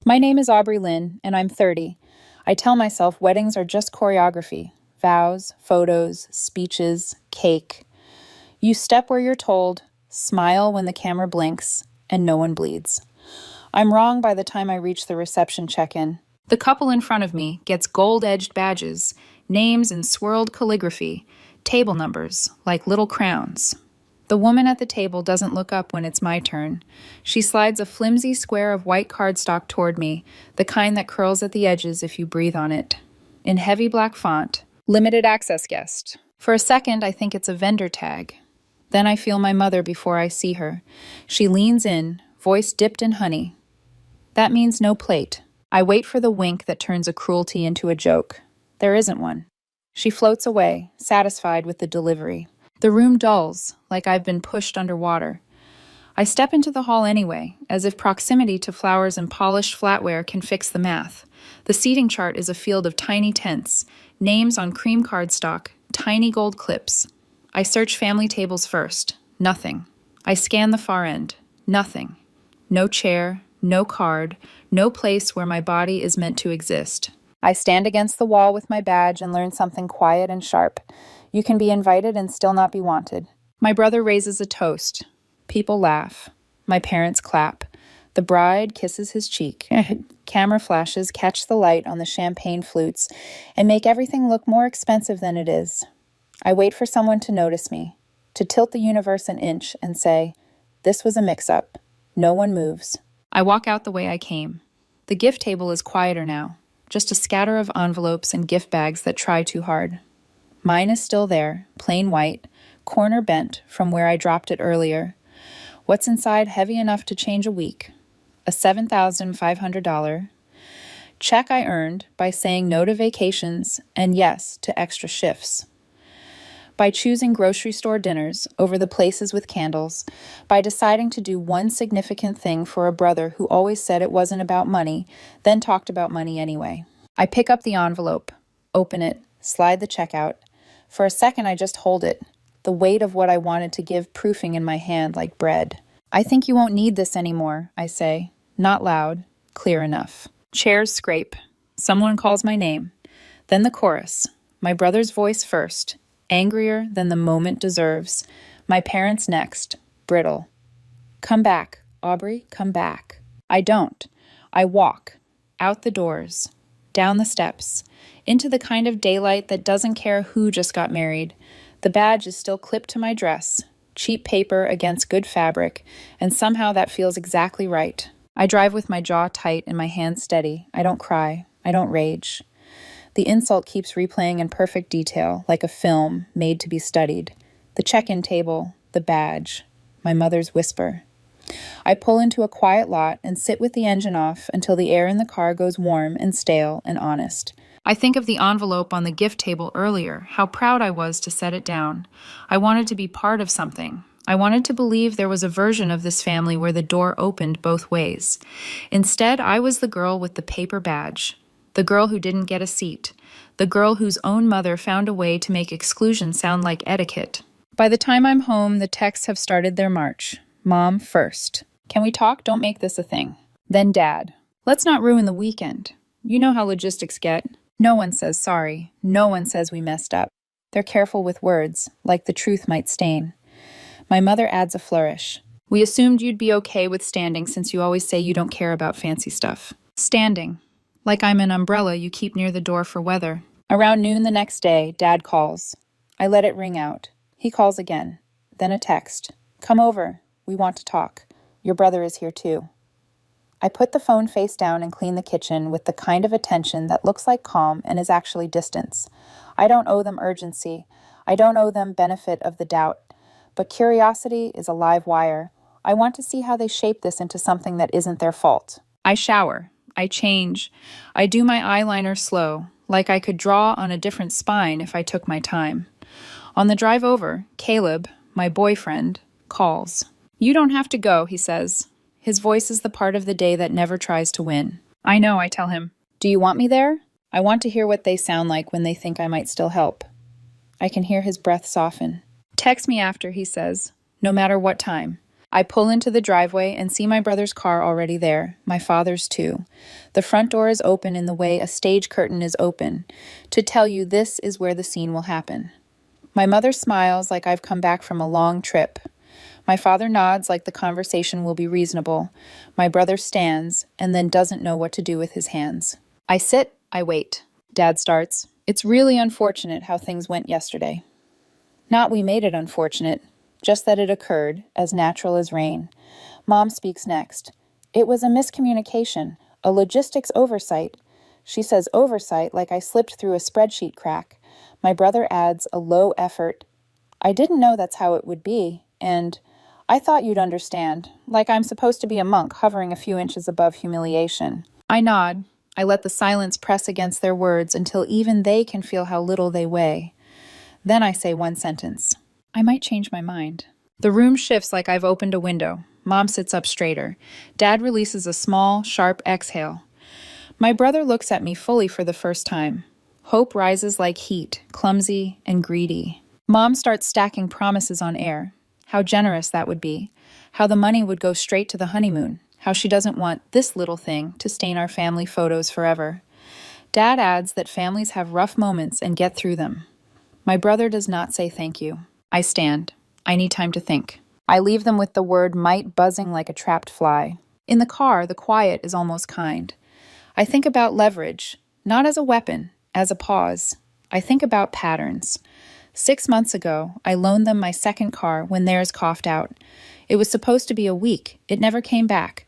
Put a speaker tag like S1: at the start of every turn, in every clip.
S1: My name is Aubrey Lynn, and I'm 30. I tell myself weddings are just choreography, vows, photos, speeches, cake. You step where you're told, smile when the camera blinks, and no one bleeds. I'm wrong by the time I reach the reception check-in. The couple in front of me gets gold-edged badges, names in swirled calligraphy, table numbers like little crowns. The woman at the table doesn't look up when it's my turn. She slides a flimsy square of white cardstock toward me, the kind that curls at the edges if you breathe on it. In heavy black font, limited access guest. For a second, I think it's a vendor tag. Then I feel my mother before I see her. She leans in, voice dipped in honey. That means no plate. I wait for the wink that turns a cruelty into a joke. There isn't one. She floats away, satisfied with the delivery. The room dulls, like I've been pushed underwater. I step into the hall anyway, as if proximity to flowers and polished flatware can fix the math. The seating chart is a field of tiny tents, names on cream cardstock, tiny gold clips. I search family tables first. Nothing. I scan the far end. Nothing. No chair, no card, no place where my body is meant to exist. I stand against the wall with my badge and learn something quiet and sharp. You can be invited and still not be wanted. My brother raises a toast. People laugh. My parents clap. The bride kisses his cheek. Camera flashes catch the light on the champagne flutes and make everything look more expensive than it is. I wait for someone to notice me, to tilt the universe an inch and say, "This was a mix-up." No one moves. I walk out the way I came. The gift table is quieter now, just a scatter of envelopes and gift bags that try too hard. Mine is still there, plain white, corner bent from where I dropped it earlier. What's inside heavy enough to change a week? A $7,500 check I earned by saying no to vacations and yes to extra shifts. By choosing grocery store dinners over the places with candles, by deciding to do one significant thing for a brother who always said it wasn't about money, then talked about money anyway. I pick up the envelope, open it, slide the check out. For a second, I just hold it, the weight of what I wanted to give proofing in my hand like bread. "I think you won't need this anymore," I say, not loud, clear enough. Chairs scrape. Someone calls my name. Then the chorus, my brother's voice first, angrier than the moment deserves. My parents next, brittle. "Come back, Aubrey, come back." I don't. I walk. Out the doors. Down the steps. Into the kind of daylight that doesn't care who just got married. The badge is still clipped to my dress. Cheap paper against good fabric, and somehow that feels exactly right. I drive with my jaw tight and my hands steady. I don't cry. I don't rage. The insult keeps replaying in perfect detail, like a film made to be studied. The check-in table, the badge, my mother's whisper. I pull into a quiet lot and sit with the engine off until the air in the car goes warm and stale and honest. I think of the envelope on the gift table earlier, how proud I was to set it down. I wanted to be part of something. I wanted to believe there was a version of this family where the door opened both ways. Instead, I was the girl with the paper badge. The girl who didn't get a seat. The girl whose own mother found a way to make exclusion sound like etiquette. By the time I'm home, the texts have started their march. Mom first. "Can we talk? Don't make this a thing." Then Dad. "Let's not ruin the weekend." You know how logistics get. No one says sorry. No one says we messed up. They're careful with words, like the truth might stain. My mother adds a flourish. "We assumed you'd be okay with standing since you always say you don't care about fancy stuff." Standing. Like I'm an umbrella you keep near the door for weather. Around noon the next day, Dad calls. I let it ring out. He calls again. Then a text. "Come over. We want to talk. Your brother is here too." I put the phone face down and clean the kitchen with the kind of attention that looks like calm and is actually distance. I don't owe them urgency. I don't owe them benefit of the doubt. But curiosity is a live wire. I want to see how they shape this into something that isn't their fault. I shower. I change. I do my eyeliner slow, like I could draw on a different spine if I took my time. On the drive over, Caleb, my boyfriend, calls. "You don't have to go," he says. His voice is the part of the day that never tries to win. "I know," I tell him. "Do you want me there?" I want to hear what they sound like when they think I might still help. I can hear his breath soften. "Text me after," he says. "No matter what time." I pull into the driveway and see my brother's car already there, my father's too. The front door is open in the way a stage curtain is open, to tell you this is where the scene will happen. My mother smiles like I've come back from a long trip. My father nods like the conversation will be reasonable. My brother stands and then doesn't know what to do with his hands. I sit, I wait. Dad starts. It's really unfortunate how things went yesterday. Not we made it unfortunate, just that it occurred, as natural as rain. Mom speaks next. It was a miscommunication, a logistics oversight. She says oversight like I slipped through a spreadsheet crack. My brother adds a low effort. I didn't know that's how it would be, and I thought you'd understand, like I'm supposed to be a monk hovering a few inches above humiliation. I nod. I let the silence press against their words until even they can feel how little they weigh. Then I say one sentence. I might change my mind. The room shifts like I've opened a window. Mom sits up straighter. Dad releases a small, sharp exhale. My brother looks at me fully for the first time. Hope rises like heat, clumsy and greedy. Mom starts stacking promises on air. How generous that would be. How the money would go straight to the honeymoon. How she doesn't want this little thing to stain our family photos forever. Dad adds that families have rough moments and get through them. My brother does not say thank you. I stand. I need time to think. I leave them with the word might buzzing like a trapped fly. In the car, the quiet is almost kind. I think about leverage, not as a weapon, as a pause. I think about patterns. 6 months ago, I loaned them my second car when theirs coughed out. It was supposed to be a week. It never came back.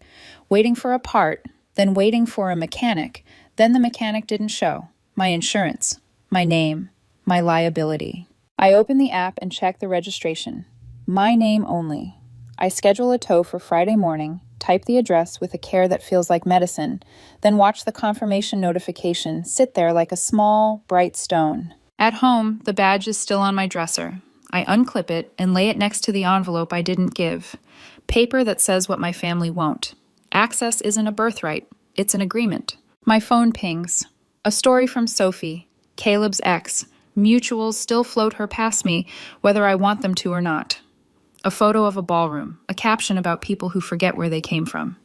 S1: Waiting for a part, then waiting for a mechanic, then the mechanic didn't show. My insurance, my name, my liability. I open the app and check the registration. My name only. I schedule a tow for Friday morning, type the address with a care that feels like medicine, then watch the confirmation notification sit there like a small, bright stone. At home, the badge is still on my dresser. I unclip it and lay it next to the envelope I didn't give. Paper that says what my family won't. Access isn't a birthright, it's an agreement. My phone pings. A story from Sophie, Caleb's ex. Mutuals still float her past me, whether I want them to or not. A photo of a ballroom, a caption about people who forget where they came from.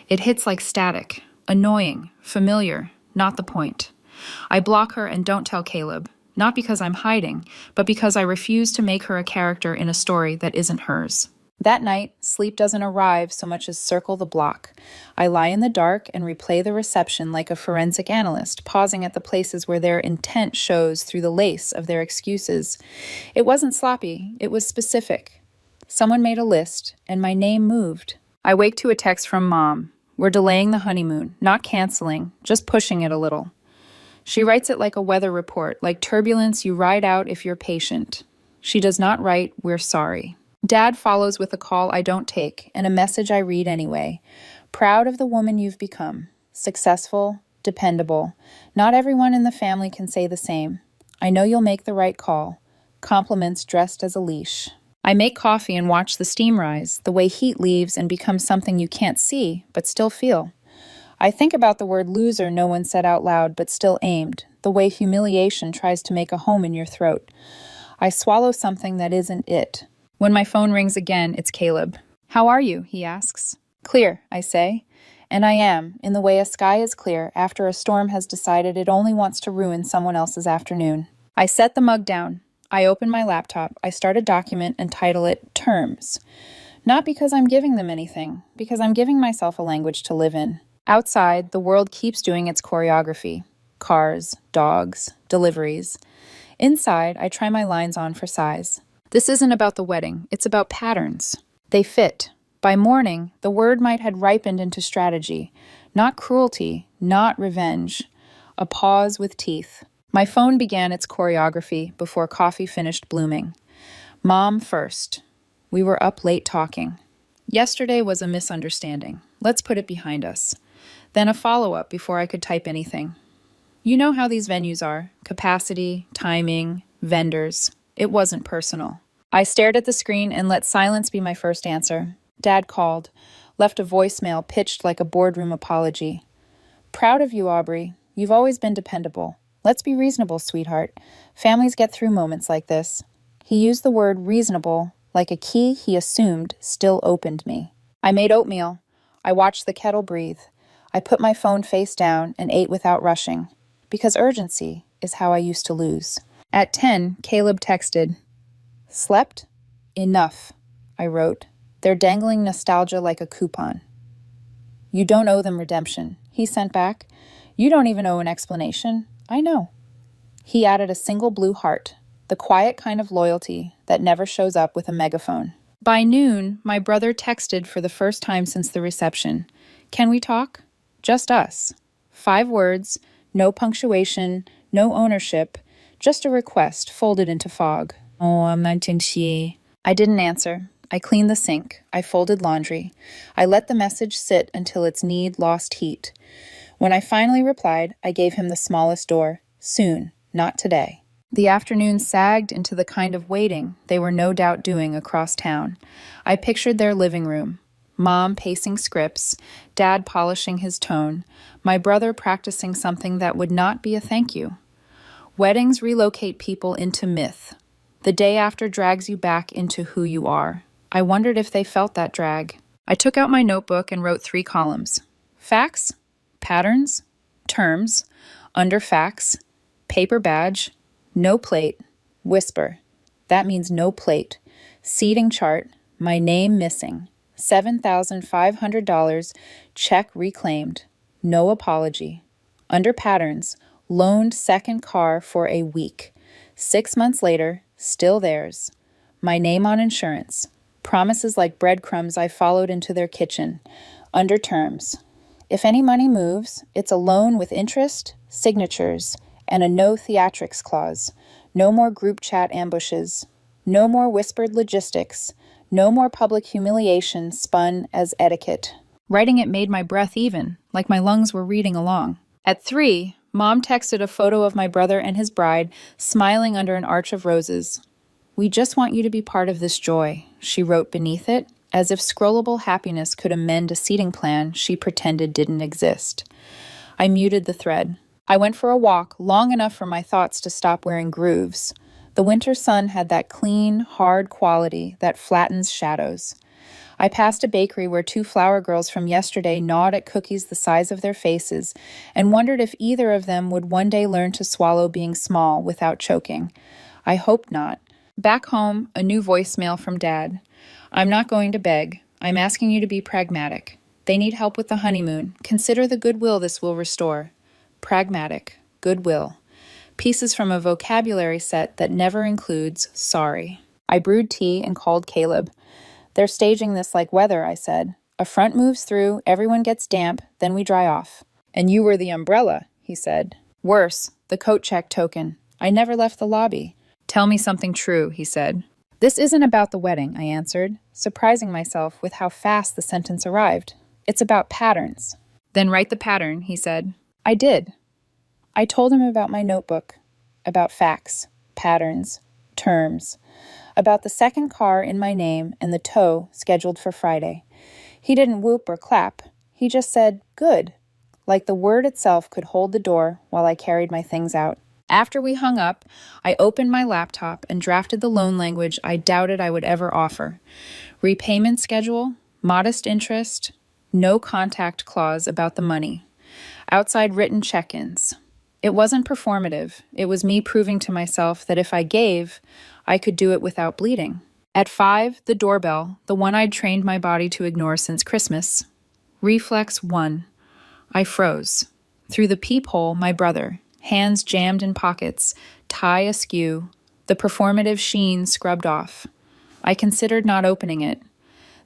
S1: It hits like static, annoying, familiar, not the point. I block her and don't tell Caleb, not because I'm hiding, but because I refuse to make her a character in a story that isn't hers. That night, sleep doesn't arrive so much as circle the block. I lie in the dark and replay the reception like a forensic analyst, pausing at the places where their intent shows through the lace of their excuses. It wasn't sloppy, it was specific. Someone made a list, and my name moved. I wake to a text from Mom. We're delaying the honeymoon, not canceling, just pushing it a little. She writes it like a weather report, like turbulence you ride out if you're patient. She does not write, "We're sorry." Dad follows with a call I don't take and a message I read anyway. Proud of the woman you've become. Successful, dependable. Not everyone in the family can say the same. I know you'll make the right call. Compliments dressed as a leash. I make coffee and watch the steam rise, the way heat leaves and becomes something you can't see, but still feel. I think about the word loser no one said out loud but still aimed, the way humiliation tries to make a home in your throat. I swallow something that isn't it. When my phone rings again, it's Caleb. "How are you?" he asks. "Clear," I say. And I am, in the way a sky is clear after a storm has decided it only wants to ruin someone else's afternoon. I set the mug down. I open my laptop. I start a document and title it Terms. Not because I'm giving them anything, because I'm giving myself a language to live in. Outside, the world keeps doing its choreography. Cars, dogs, deliveries. Inside, I try my lines on for size. This isn't about the wedding, it's about patterns. They fit. By morning, the word might had ripened into strategy. Not cruelty, not revenge. A pause with teeth. My phone began its choreography before coffee finished blooming. Mom first. We were up late talking. Yesterday was a misunderstanding. Let's put it behind us. Then a follow-up before I could type anything. You know how these venues are. Capacity, timing, vendors. It wasn't personal. I stared at the screen and let silence be my first answer. Dad called, left a voicemail pitched like a boardroom apology. "Proud of you, Aubrey. You've always been dependable. Let's be reasonable, sweetheart. Families get through moments like this." He used the word reasonable like a key he assumed still opened me. I made oatmeal. I watched the kettle breathe. I put my phone face down and ate without rushing, because urgency is how I used to lose. At 10, Caleb texted. Slept? Enough, I wrote. They're dangling nostalgia like a coupon. You don't owe them redemption, he sent back. You don't even owe an explanation. I know. He added a single blue heart, the quiet kind of loyalty that never shows up with a megaphone. By noon, my brother texted for the first time since the reception. Can we talk? Just us. 5 words, no punctuation, no ownership, just a request folded into fog. Oh, I'm not chier. I didn't answer. I cleaned the sink. I folded laundry. I let the message sit until its need lost heat. When I finally replied, I gave him the smallest door. Soon, not today. The afternoon sagged into the kind of waiting they were no doubt doing across town. I pictured their living room. Mom pacing scripts, Dad polishing his tone, my brother practicing something that would not be a thank you. Weddings relocate people into myth. The day after drags you back into who you are. I wondered if they felt that drag. I took out my notebook and wrote 3 columns. Facts, patterns, terms, under facts, paper badge, no plate, whisper. That means no plate. Seating chart, my name missing. $7,500, check reclaimed. No apology. Under patterns, loaned second car for a week. 6 months later, still theirs. My name on insurance. Promises like breadcrumbs I followed into their kitchen. Under terms. If any money moves, it's a loan with interest, signatures, and a no theatrics clause. No more group chat ambushes. No more whispered logistics. No more public humiliation spun as etiquette. Writing it made my breath even, like my lungs were reading along. At 3, Mom texted a photo of my brother and his bride, smiling under an arch of roses. We just want you to be part of this joy, she wrote beneath it, as if scrollable happiness could amend a seating plan she pretended didn't exist. I muted the thread. I went for a walk long enough for my thoughts to stop wearing grooves. The winter sun had that clean, hard quality that flattens shadows. I passed a bakery where 2 flower girls from yesterday gnawed at cookies the size of their faces and wondered if either of them would one day learn to swallow being small without choking. I hoped not. Back home, a new voicemail from Dad. I'm not going to beg. I'm asking you to be pragmatic. They need help with the honeymoon. Consider the goodwill this will restore. Pragmatic. Goodwill. Pieces from a vocabulary set that never includes sorry. I brewed tea and called Caleb. They're staging this like weather, I said. A front moves through, everyone gets damp, then we dry off. And you were the umbrella, he said. Worse, the coat check token. I never left the lobby. Tell me something true, he said. This isn't about the wedding, I answered, surprising myself with how fast the sentence arrived. It's about patterns. Then write the pattern, he said. I did. I told him about my notebook, about facts, patterns, terms, about the second car in my name and the tow scheduled for Friday. He didn't whoop or clap. He just said, good, like the word itself could hold the door while I carried my things out. After we hung up, I opened my laptop and drafted the loan language I doubted I would ever offer. Repayment schedule, modest interest, no contact clause about the money. Outside written check-ins. It wasn't performative. It was me proving to myself that if I gave, I could do it without bleeding. At 5, the doorbell, the one I'd trained my body to ignore since Christmas. Reflex 1. I froze. Through the peephole, my brother. Hands jammed in pockets, tie askew, the performative sheen scrubbed off. I considered not opening it.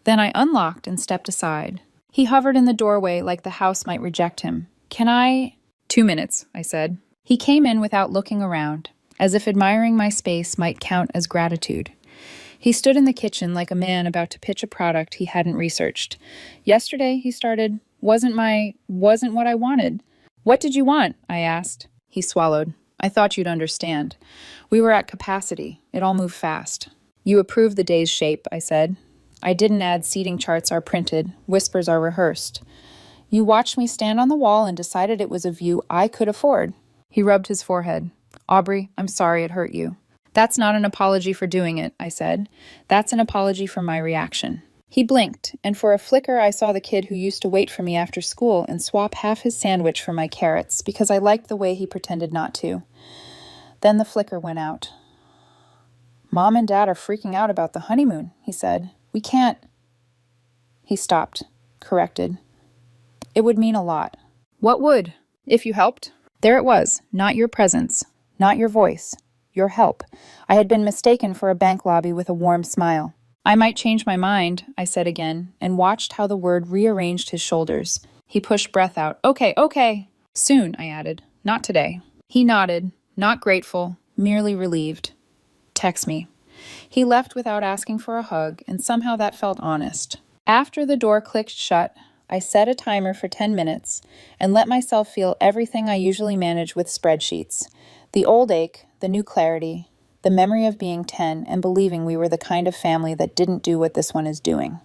S1: Then I unlocked and stepped aside. He hovered in the doorway like the house might reject him. Can I? 2 minutes, I said. He came in without looking around, as if admiring my space might count as gratitude. He stood in the kitchen like a man about to pitch a product he hadn't researched. Yesterday, he started, wasn't what I wanted. What did you want? I asked. He swallowed. I thought you'd understand. We were at capacity. It all moved fast. You approved the day's shape, I said. I didn't add seating charts are printed, whispers are rehearsed. You watched me stand on the wall and decided it was a view I could afford. He rubbed his forehead. Aubrey, I'm sorry it hurt you. That's not an apology for doing it, I said. That's an apology for my reaction. He blinked, and for a flicker I saw the kid who used to wait for me after school and swap half his sandwich for my carrots because I liked the way he pretended not to. Then the flicker went out. Mom and Dad are freaking out about the honeymoon, he said. We can't. He stopped, corrected. It would mean a lot. What would? If you helped? There it was, not your presence, not your voice, your help. I had been mistaken for a bank lobby with a warm smile. I might change my mind, I said again, and watched how the word rearranged his shoulders. He pushed breath out. Okay. Soon, I added. Not today. He nodded, not grateful, merely relieved. Text me. He left without asking for a hug, and somehow that felt honest. After the door clicked shut, I set a timer for 10 minutes and let myself feel everything I usually manage with spreadsheets. The old ache, the new clarity, the memory of being 10 and believing we were the kind of family that didn't do what this one is doing.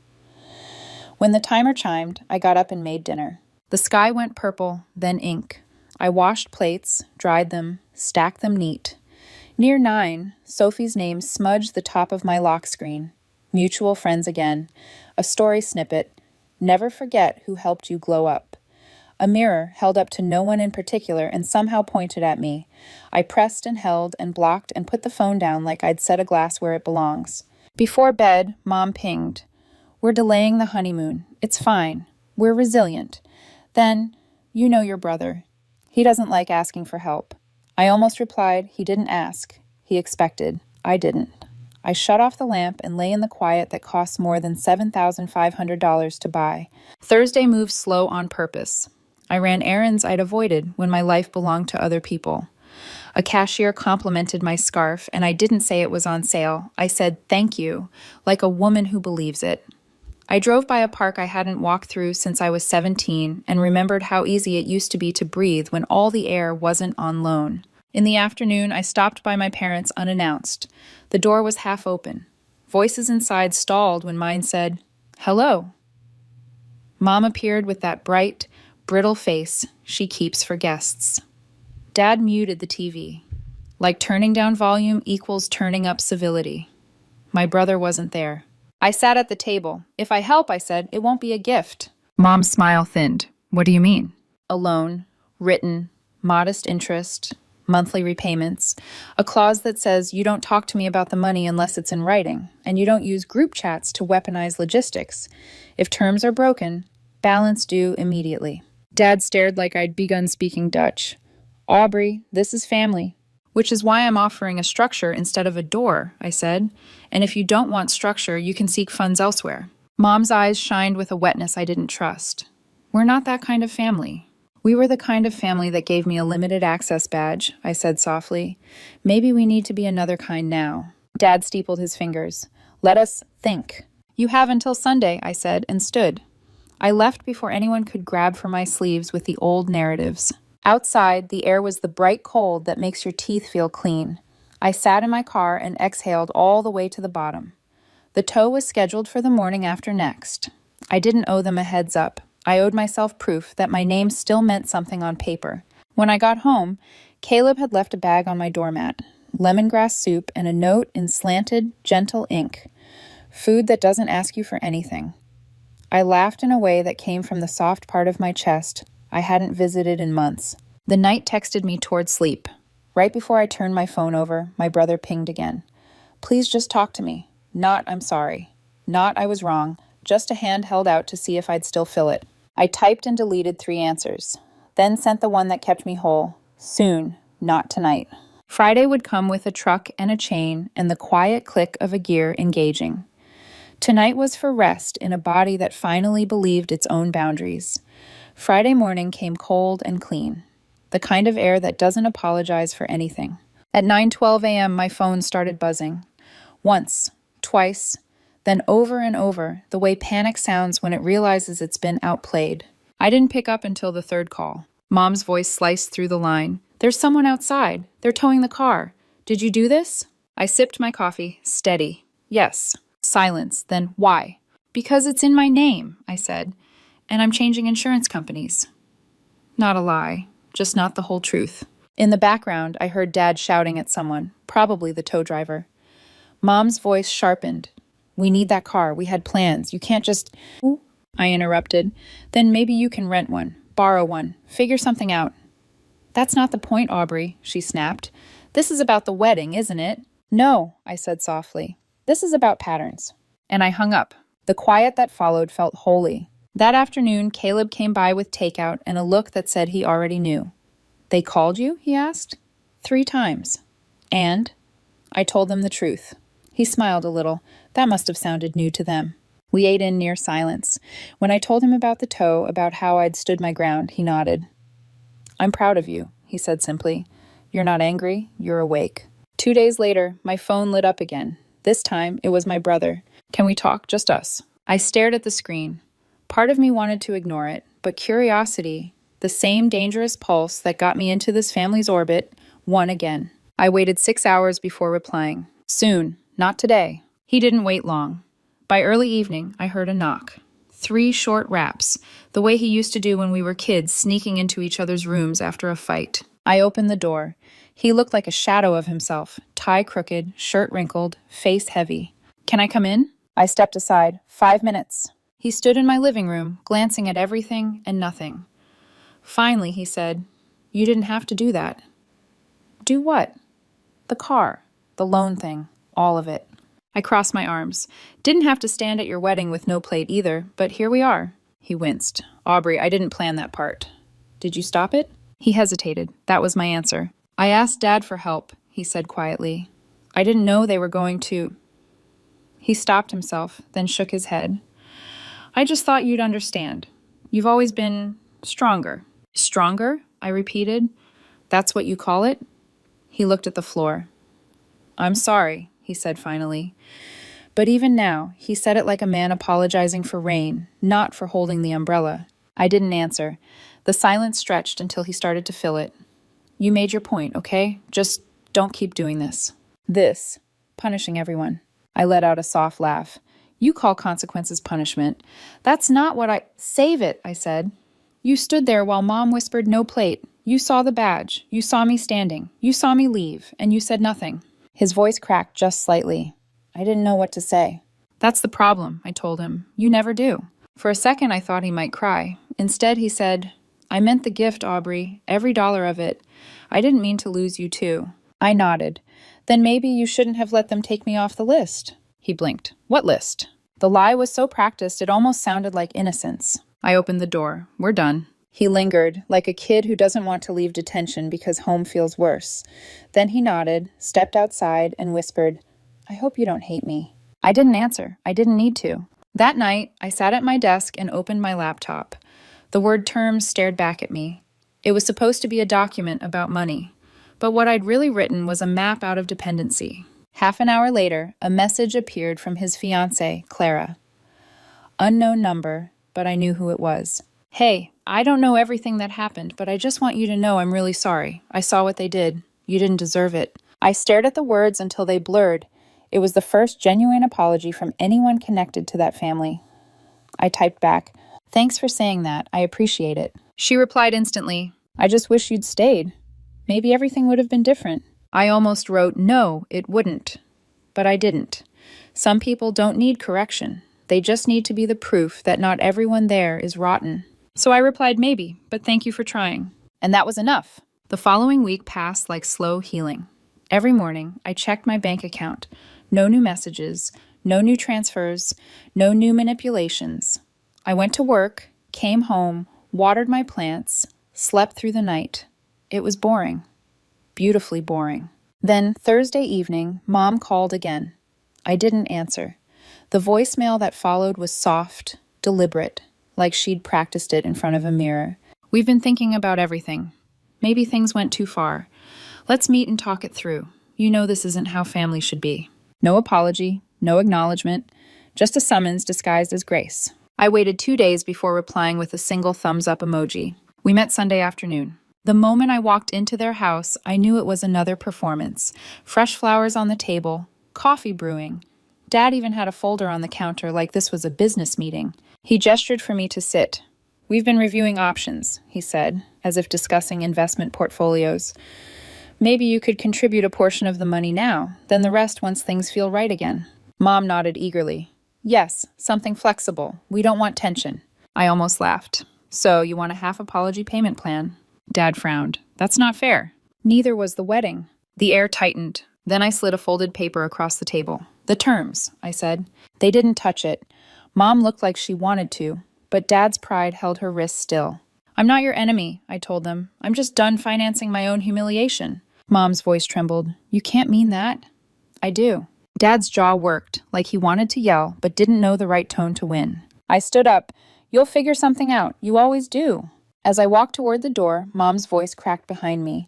S1: When the timer chimed, I got up and made dinner. The sky went purple, then ink. I washed plates, dried them, stacked them neat. Near 9, Sophie's name smudged the top of my lock screen. Mutual friends again. A story snippet. Never forget who helped you glow up. A mirror held up to no one in particular and somehow pointed at me. I pressed and held and blocked and put the phone down like I'd set a glass where it belongs. Before bed, Mom pinged. We're delaying the honeymoon. It's fine. We're resilient. Then, you know your brother. He doesn't like asking for help. I almost replied, he didn't ask. He expected. I didn't. I shut off the lamp and lay in the quiet that costs more than $7,500 to buy. Thursday moved slow on purpose. I ran errands I'd avoided when my life belonged to other people. A cashier complimented my scarf, and I didn't say it was on sale. I said, thank you, like a woman who believes it. I drove by a park I hadn't walked through since I was 17 and remembered how easy it used to be to breathe when all the air wasn't on loan. In the afternoon, I stopped by my parents unannounced. The door was half open. Voices inside stalled when mine said, hello. Mom appeared with that bright, brittle face she keeps for guests. Dad muted the TV. Like turning down volume equals turning up civility. My brother wasn't there. I sat at the table. If I help, I said, it won't be a gift. Mom's smile thinned. What do you mean? A loan, written, modest interest, monthly repayments, a clause that says you don't talk to me about the money unless it's in writing, and you don't use group chats to weaponize logistics. If terms are broken, balance due immediately. Dad stared like I'd begun speaking Dutch. Aubrey, this is family. Which is why I'm offering a structure instead of a door, I said. And if you don't want structure, you can seek funds elsewhere. Mom's eyes shined with a wetness I didn't trust. We're not that kind of family. We were the kind of family that gave me a limited access badge, I said softly. Maybe we need to be another kind now. Dad steepled his fingers. Let us think. You have until Sunday, I said, and stood. I left before anyone could grab for my sleeves with the old narratives. Outside, the air was the bright cold that makes your teeth feel clean. I sat in my car and exhaled all the way to the bottom. The tow was scheduled for the morning after next. I didn't owe them a heads up. I owed myself proof that my name still meant something on paper. When I got home, Caleb had left a bag on my doormat, lemongrass soup and a note in slanted, gentle ink. Food that doesn't ask you for anything. I laughed in a way that came from the soft part of my chest I hadn't visited in months. The night texted me toward sleep. Right before I turned my phone over, my brother pinged again. Please just talk to me. Not, I'm sorry. Not, I was wrong. Just a hand held out to see if I'd still fill it. I typed and deleted 3 answers. Then sent the one that kept me whole. Soon, not tonight. Friday would come with a truck and a chain and the quiet click of a gear engaging. Tonight was for rest in a body that finally believed its own boundaries. Friday morning came cold and clean, the kind of air that doesn't apologize for anything. At 9:12 a.m., my phone started buzzing. Once, twice, then over and over, the way panic sounds when it realizes it's been outplayed. I didn't pick up until the 3rd call. Mom's voice sliced through the line. There's someone outside. They're towing the car. Did you do this? I sipped my coffee, steady. Yes. Silence. Then why? Because it's in my name, I said. And I'm changing insurance companies. Not a lie, just not the whole truth. In the background, I heard Dad shouting at someone, probably the tow driver. Mom's voice sharpened. We need that car. We had plans. You can't just... Ooh, I interrupted. Then maybe you can rent one, borrow one, figure something out. That's not the point, Aubrey, she snapped. This is about the wedding, isn't it? No, I said softly. This is about patterns. And I hung up. The quiet that followed felt holy. That afternoon, Caleb came by with takeout and a look that said he already knew. They called you? He asked. 3 times. And? I told them the truth. He smiled a little. That must have sounded new to them. We ate in near silence. When I told him about the tow, about how I'd stood my ground, he nodded. I'm proud of you, he said simply. You're not angry, you're awake. 2 days later, my phone lit up again. This time, it was my brother. Can we talk? Just us. I stared at the screen. Part of me wanted to ignore it, but curiosity, the same dangerous pulse that got me into this family's orbit, won again. I waited 6 hours before replying. Soon, not today. He didn't wait long. By early evening, I heard a knock. 3 short raps, the way he used to do when we were kids, sneaking into each other's rooms after a fight. I opened the door. He looked like a shadow of himself, tie crooked, shirt wrinkled, face heavy. Can I come in? I stepped aside. 5 minutes. He stood in my living room, glancing at everything and nothing. Finally, he said, You didn't have to do that. Do what? The car, the loan thing, all of it. I crossed my arms. Didn't have to stand at your wedding with no plate either, but here we are. He winced. Aubrey, I didn't plan that part. Did you stop it? He hesitated. That was my answer. I asked Dad for help, he said quietly. I didn't know they were going to... He stopped himself, then shook his head. I just thought you'd understand. You've always been stronger. Stronger? I repeated. That's what you call it? He looked at the floor. I'm sorry, he said finally. But even now, he said it like a man apologizing for rain, not for holding the umbrella. I didn't answer. The silence stretched until he started to fill it. You made your point, okay? Just don't keep doing this. This. Punishing everyone. I let out a soft laugh. You call consequences punishment. That's not what I... Save it, I said. You stood there while Mom whispered no plate. You saw the badge. You saw me standing. You saw me leave, and you said nothing. His voice cracked just slightly. I didn't know what to say. That's the problem, I told him. You never do. For a second, I thought he might cry. Instead, he said, I meant the gift, Aubrey, every dollar of it. I didn't mean to lose you, too. I nodded. Then maybe you shouldn't have let them take me off the list. He blinked. What list? The lie was so practiced it almost sounded like innocence. I opened the door. We're done. He lingered, like a kid who doesn't want to leave detention because home feels worse. Then he nodded, stepped outside, and whispered, I hope you don't hate me. I didn't answer. I didn't need to. That night, I sat at my desk and opened my laptop. The word terms stared back at me. It was supposed to be a document about money. But what I'd really written was a map out of dependency. Half an hour later, a message appeared from his fiancée, Clara. Unknown number, but I knew who it was. Hey, I don't know everything that happened, but I just want you to know I'm really sorry. I saw what they did. You didn't deserve it. I stared at the words until they blurred. It was the first genuine apology from anyone connected to that family. I typed back, Thanks for saying that. I appreciate it. She replied instantly, I just wish you'd stayed. Maybe everything would have been different. I almost wrote, no, it wouldn't. But I didn't. Some people don't need correction. They just need to be the proof that not everyone there is rotten. So I replied, maybe, but thank you for trying. And that was enough. The following week passed like slow healing. Every morning, I checked my bank account. No new messages, no new transfers, no new manipulations. I went to work, came home, watered my plants, slept through the night. It was boring. Beautifully boring. Then, Thursday evening, Mom called again. I didn't answer. The voicemail that followed was soft, deliberate, like she'd practiced it in front of a mirror. We've been thinking about everything. Maybe things went too far. Let's meet and talk it through. You know this isn't how family should be. No apology, no acknowledgement, just a summons disguised as grace. I waited 2 days before replying with a single thumbs-up emoji. We met Sunday afternoon. The moment I walked into their house, I knew it was another performance. Fresh flowers on the table, coffee brewing. Dad even had a folder on the counter like this was a business meeting. He gestured for me to sit. We've been reviewing options, he said, as if discussing investment portfolios. Maybe you could contribute a portion of the money now, then the rest once things feel right again. Mom nodded eagerly. Yes, something flexible. We don't want tension. I almost laughed. So, you want a half apology payment plan? Dad frowned. That's not fair. Neither was the wedding. The air tightened. Then I slid a folded paper across the table. The terms, I said. They didn't touch it. Mom looked like she wanted to, but Dad's pride held her wrists still. I'm not your enemy, I told them. I'm just done financing my own humiliation. Mom's voice trembled. You can't mean that. I do. Dad's jaw worked, like he wanted to yell, but didn't know the right tone to win. I stood up. You'll figure something out. You always do. As I walked toward the door, Mom's voice cracked behind me.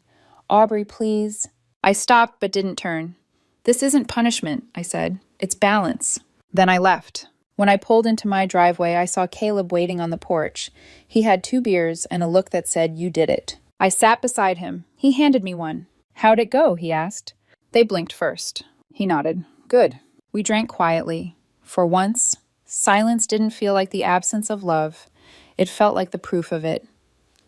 S1: Aubrey, please. I stopped but didn't turn. This isn't punishment, I said. It's balance. Then I left. When I pulled into my driveway, I saw Caleb waiting on the porch. He had 2 beers and a look that said, you did it. I sat beside him. He handed me one. How'd it go? He asked. They blinked first. He nodded. Good. We drank quietly. For once, silence didn't feel like the absence of love. It felt like the proof of it.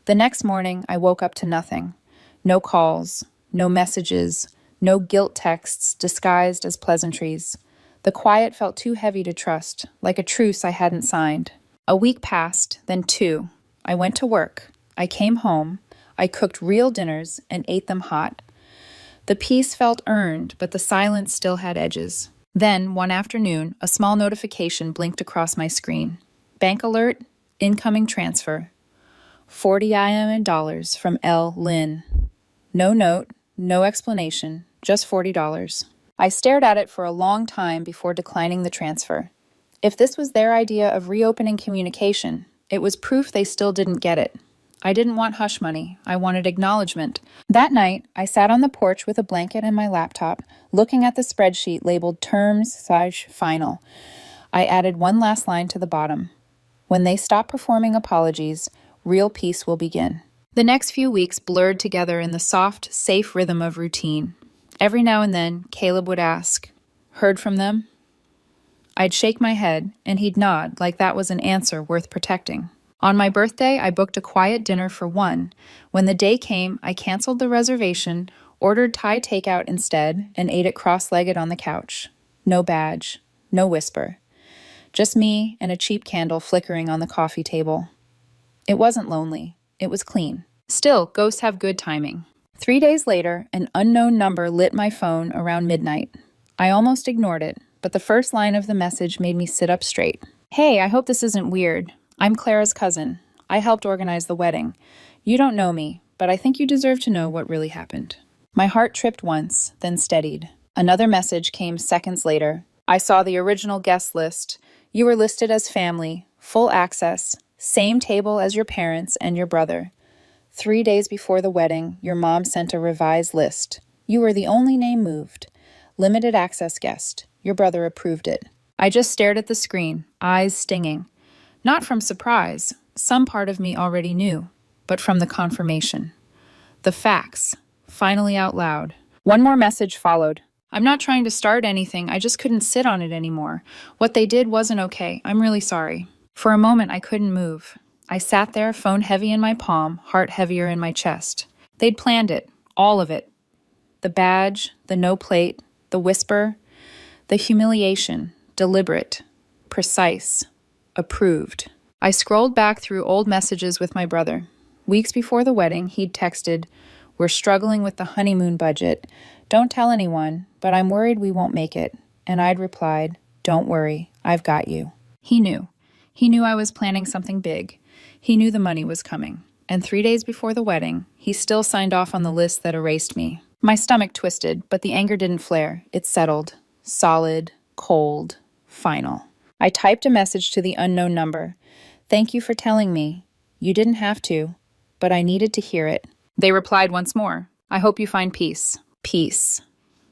S1: The next morning, I woke up to nothing. No calls, no messages, no guilt texts disguised as pleasantries. The quiet felt too heavy to trust, like a truce I hadn't signed. A week passed, then 2. I went to work. I came home. I cooked real dinners and ate them hot. The peace felt earned, but the silence still had edges. Then, one afternoon, a small notification blinked across my screen. Bank alert, incoming transfer. $40 IM from L. Lynn. No note, no explanation, just $40. I stared at it for a long time before declining the transfer. If this was their idea of reopening communication, it was proof they still didn't get it. I didn't want hush money. I wanted acknowledgement. That night, I sat on the porch with a blanket and my laptop, looking at the spreadsheet labeled Terms/Final. I added one last line to the bottom. When they stop performing apologies, real peace will begin. The next few weeks blurred together in the soft, safe rhythm of routine. Every now and then, Caleb would ask, "Heard from them?" I'd shake my head, and he'd nod like that was an answer worth protecting. On my birthday, I booked a quiet dinner for 1. When the day came, I canceled the reservation, ordered Thai takeout instead, and ate it cross-legged on the couch. No badge, no whisper. Just me and a cheap candle flickering on the coffee table. It wasn't lonely. It was clean. Still, ghosts have good timing. 3 days later, an unknown number lit my phone around midnight. I almost ignored it, but the first line of the message made me sit up straight. Hey, I hope this isn't weird. I'm Clara's cousin. I helped organize the wedding. You don't know me, but I think you deserve to know what really happened. My heart tripped once, then steadied. Another message came seconds later. I saw the original guest list. You were listed as family, full access, same table as your parents and your brother. 3 days before the wedding, your mom sent a revised list. You were the only name moved. Limited access guest. Your brother approved it. I just stared at the screen, eyes stinging. Not from surprise, some part of me already knew, but from the confirmation. The facts, finally out loud. One more message followed. I'm not trying to start anything, I just couldn't sit on it anymore. What they did wasn't okay, I'm really sorry. For a moment, I couldn't move. I sat there, phone heavy in my palm, heart heavier in my chest. They'd planned it, all of it. The badge, the no plate, the whisper, the humiliation, deliberate, precise, approved. I scrolled back through old messages with my brother. Weeks before the wedding, he'd texted, "We're struggling with the honeymoon budget. Don't tell anyone, but I'm worried we won't make it." And I'd replied, "Don't worry, I've got you." He knew. He knew I was planning something big. He knew the money was coming. And 3 days before the wedding, he still signed off on the list that erased me. My stomach twisted, but the anger didn't flare. It settled. Solid, cold, final. I typed a message to the unknown number. "Thank you for telling me. You didn't have to, but I needed to hear it." They replied once more. "I hope you find peace." Peace.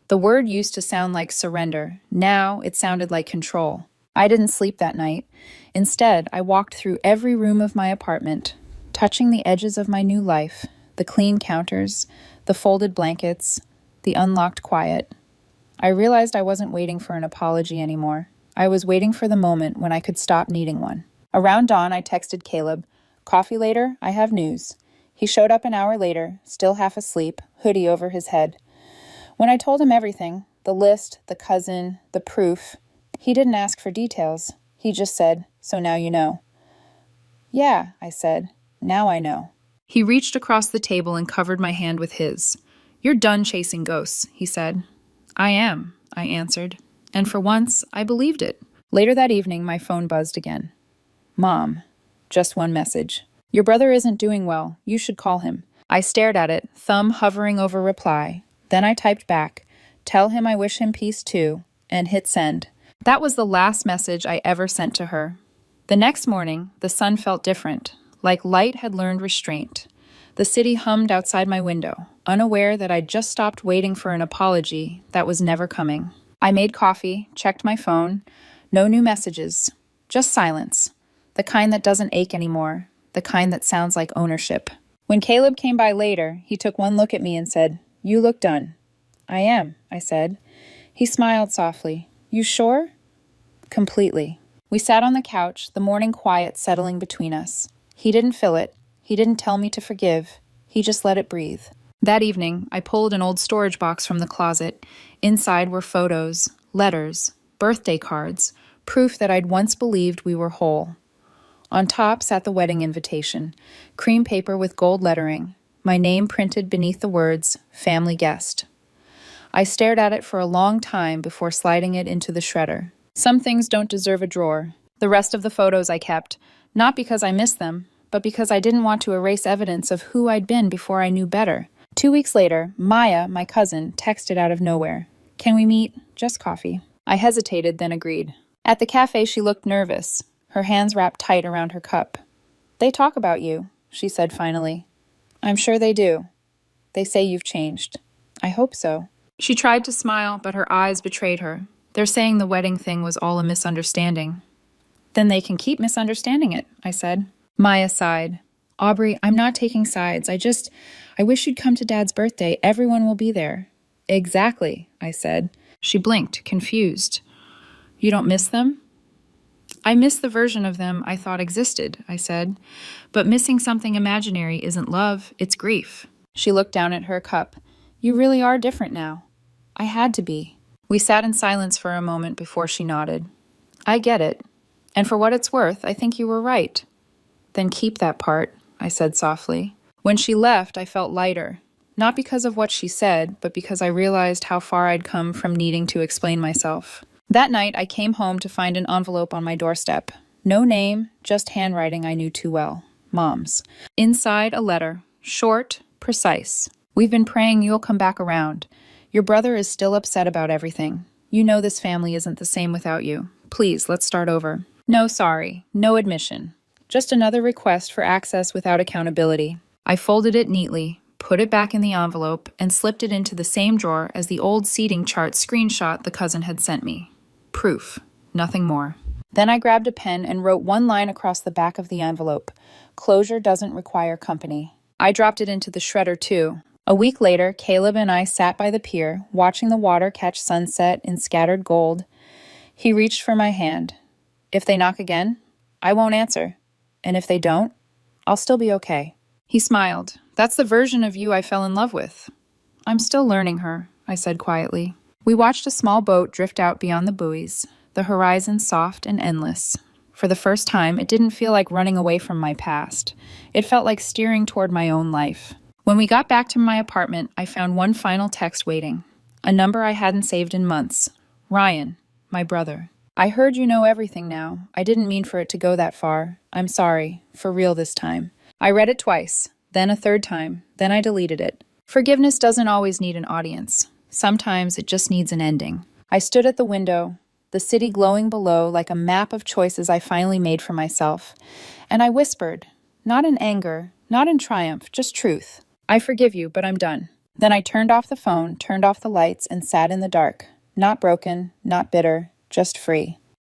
S1: The word used to sound like surrender. Now it sounded like control. I didn't sleep that night. Instead, I walked through every room of my apartment, touching the edges of my new life, the clean counters, the folded blankets, the unlocked quiet. I realized I wasn't waiting for an apology anymore. I was waiting for the moment when I could stop needing one. Around dawn, I texted Caleb, "Coffee later? I have news." He showed up an hour later, still half asleep, hoodie over his head. When I told him everything, the list, the cousin, the proof, he didn't ask for details. He just said, "So now you know." "Yeah," I said. "Now I know." He reached across the table and covered my hand with his. "You're done chasing ghosts," he said. "I am," I answered. And for once, I believed it. Later that evening, my phone buzzed again. "Mom." Just one message. "Your brother isn't doing well. You should call him." I stared at it, thumb hovering over reply. Then I typed back, "Tell him I wish him peace too," and hit send. That was the last message I ever sent to her. The next morning, the sun felt different, like light had learned restraint. The city hummed outside my window, unaware that I'd just stopped waiting for an apology that was never coming. I made coffee, checked my phone. No new messages, just silence. The kind that doesn't ache anymore, the kind that sounds like ownership. When Caleb came by later, he took one look at me and said, "You look done." "I am," I said. He smiled softly. "You sure?" "Completely." We sat on the couch, the morning quiet settling between us. He didn't fill it. He didn't tell me to forgive. He just let it breathe. That evening, I pulled an old storage box from the closet. Inside were photos, letters, birthday cards, proof that I'd once believed we were whole. On top sat the wedding invitation, cream paper with gold lettering, my name printed beneath the words, "Family Guest." I stared at it for a long time before sliding it into the shredder. Some things don't deserve a drawer. The rest of the photos I kept, not because I missed them, but because I didn't want to erase evidence of who I'd been before I knew better. 2 weeks later, Maya, my cousin, texted out of nowhere. "Can we meet? Just coffee." I hesitated, then agreed. At the cafe, she looked nervous, her hands wrapped tight around her cup. "They talk about you," she said finally. "I'm sure they do. They say you've changed. I hope so." She tried to smile, but her eyes betrayed her. "They're saying the wedding thing was all a misunderstanding." "Then they can keep misunderstanding it," I said. Maya sighed. "Aubrey, I'm not taking sides. I wish you'd come to Dad's birthday. Everyone will be there." "Exactly," I said. She blinked, confused. "You don't miss them?" "I miss the version of them I thought existed," I said. "But missing something imaginary isn't love, it's grief." She looked down at her cup. "You really are different now." "I had to be." We sat in silence for a moment before she nodded. "I get it. And for what it's worth, I think you were right." "Then keep that part," I said softly. When she left, I felt lighter. Not because of what she said, but because I realized how far I'd come from needing to explain myself. That night, I came home to find an envelope on my doorstep. No name, just handwriting I knew too well. Mom's. Inside, a letter. Short, precise. "We've been praying you'll come back around. Your brother is still upset about everything. You know this family isn't the same without you. Please, let's start over. No sorry, no admission. Just another request for access without accountability." I folded it neatly, put it back in the envelope, and slipped it into the same drawer as the old seating chart screenshot the cousin had sent me. Proof, nothing more. Then I grabbed a pen and wrote one line across the back of the envelope. "Closure doesn't require company." I dropped it into the shredder too. A week later, Caleb and I sat by the pier, watching the water catch sunset in scattered gold. He reached for my hand. "If they knock again, I won't answer. And if they don't, I'll still be okay." He smiled. "That's the version of you I fell in love with." "I'm still learning her," I said quietly. We watched a small boat drift out beyond the buoys, the horizon soft and endless. For the first time, it didn't feel like running away from my past. It felt like steering toward my own life. When we got back to my apartment, I found one final text waiting. A number I hadn't saved in months. Ryan, my brother. "I heard you know everything now. I didn't mean for it to go that far. I'm sorry. For real this time." I read it twice, then a third time, then I deleted it. Forgiveness doesn't always need an audience. Sometimes it just needs an ending. I stood at the window, the city glowing below like a map of choices I finally made for myself. And I whispered, not in anger, not in triumph, just truth. "I forgive you, but I'm done." Then I turned off the phone, turned off the lights, and sat in the dark. Not broken, not bitter, just free.